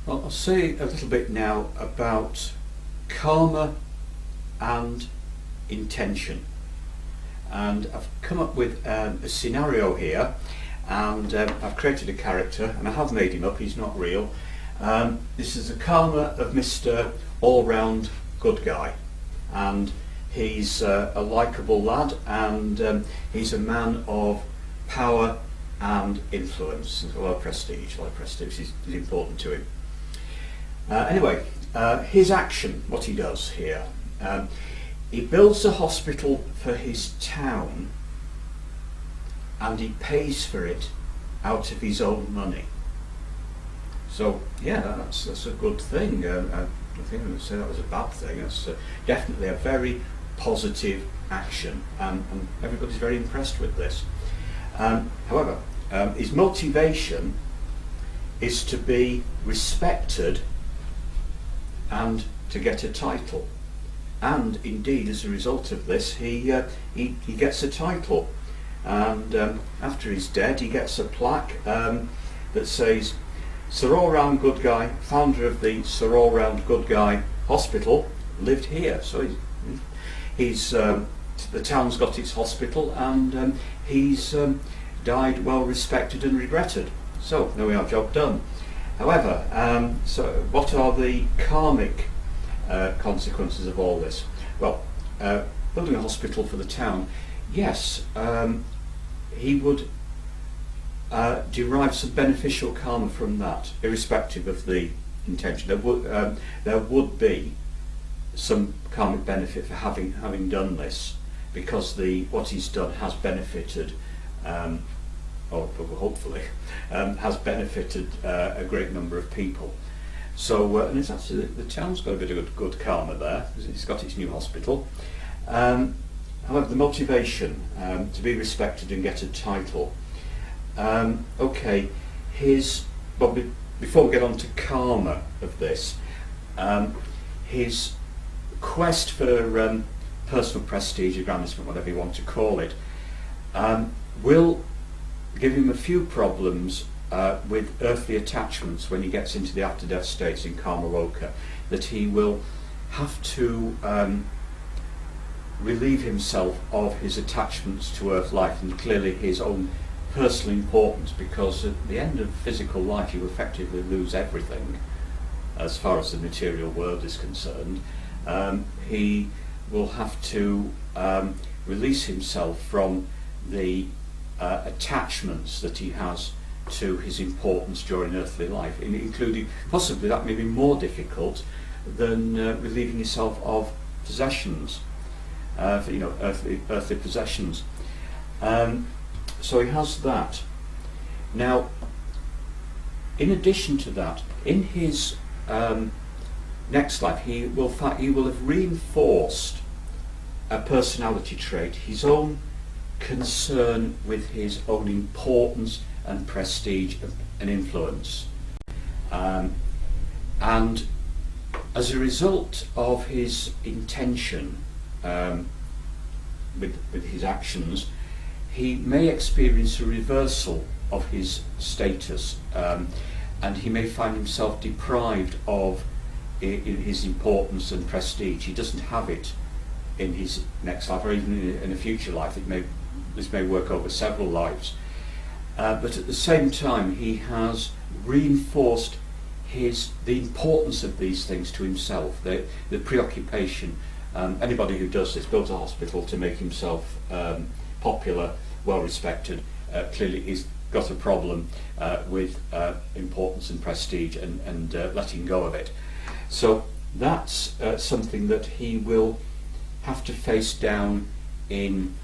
I'll say a little bit now about karma and intention, and I've come up with a scenario here, and I've created a character, and I have made him up, he's not real. This is the karma of Mr. All-Round Good Guy, and he's a likeable lad, and he's a man of power and influence. A lot of prestige is important to him. Anyway, his action, what he does here, he builds a hospital for his town, and he pays for it out of his own money. So yeah, that's a good thing. I think I would say that was a bad thing. That's definitely a very positive action, and everybody's very impressed with this. However, his motivation is to be respected and to get a title, and indeed as a result of this he gets a title, and after he's dead he gets a plaque that says Sir All-Round Good Guy, founder of the Sir All-Round Good Guy Hospital, lived here. So he's the town's got its hospital, and he's died well respected and regretted. So there we are, job done. However, so what are the karmic consequences of all this? Well, building a hospital for the town, yes, he would derive some beneficial karma from that, irrespective of the intention. There would be some karmic benefit for having done this, because what he's done has benefited, or hopefully has benefited a great number of people. So and it's actually the town's got a bit of good karma there, because it's got its new hospital. However, the motivation to be respected and get a title. Okay, before we get on to karma of this, his quest for personal prestige, aggrandizement, whatever you want to call it, will give him a few problems with earthly attachments when he gets into the after-death states in karma loka, that he will have to relieve himself of his attachments to earth life, and clearly his own personal importance, because at the end of physical life you effectively lose everything as far as the material world is concerned. He will have to release himself from the attachments that he has to his importance during earthly life, including, possibly that may be more difficult than relieving yourself of possessions, earthly possessions. So he has that. Now, in addition to that, in his next life, he will have reinforced a personality trait, his own concern with his own importance and prestige and influence, and as a result of his intention with his actions, he may experience a reversal of his status, and he may find himself deprived of his importance and prestige. He doesn't have it in his next life, or even in a future life. This may work over several lives, but at the same time he has reinforced the importance of these things to himself, the preoccupation. Anybody who does this, builds a hospital to make himself popular, well respected, clearly he's got a problem with importance and prestige and letting go of it. So that's something that he will have to face down in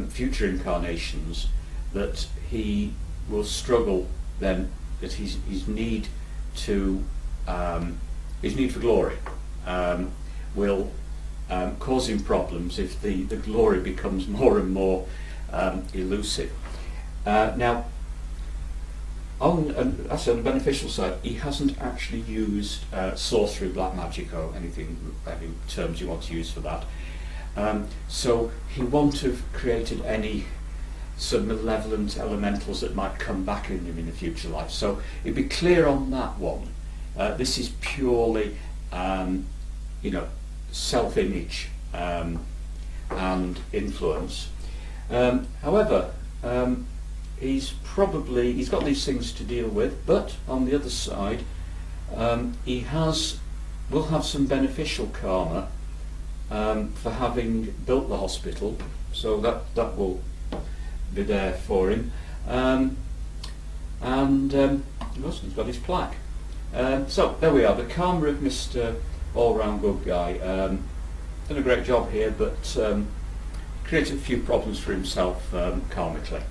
future incarnations, that he will struggle then, that his need for glory will cause him problems if the glory becomes more and more elusive. Now, on the beneficial side, he hasn't actually used sorcery, black magic, or anything, any terms you want to use for that. So he won't have created any sort of malevolent elementals that might come back in him in a future life. So he'd be clear on that one. This is purely, you know, self-image and influence. However, he's got these things to deal with, but on the other side, he will have some beneficial karma for having built the hospital, so that will be there for him. He's got his plaque. So there we are, the karma of Mr. All-Round Good Guy. Done a great job here, but created a few problems for himself karmically.